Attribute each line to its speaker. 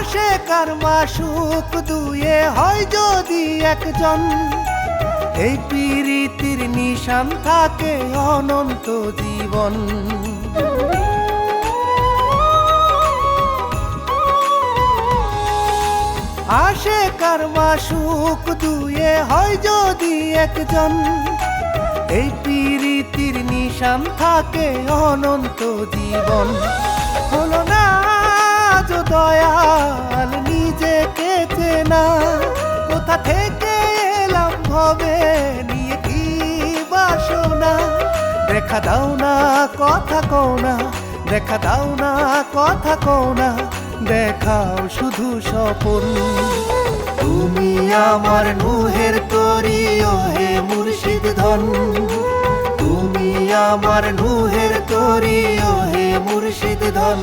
Speaker 1: আশেকার মাসুক দুয়ে হয় যদি একজন, এই প্রীতির নিশান থাকে অনন্ত জীবন। আশেকার মাসুক দুয়ে হয় যদি একজন, এই প্রীতির নিশান থাকে অনন্ত জীবন। হলো না আজ দয়াল নিজেকে চেনা, কোথা থেকে এলাম ভবে নিয়ে কি বাসনা। দেখা দাও না কথা কও না, দেখা দাও না কথা কও না, দেখাও শুধু স্বপন। তুমি আমার নুহের তরি ও হে মুর্শিদ ধন, তুমি আমার নুহের তরি ও হে মুর্শিদ ধন।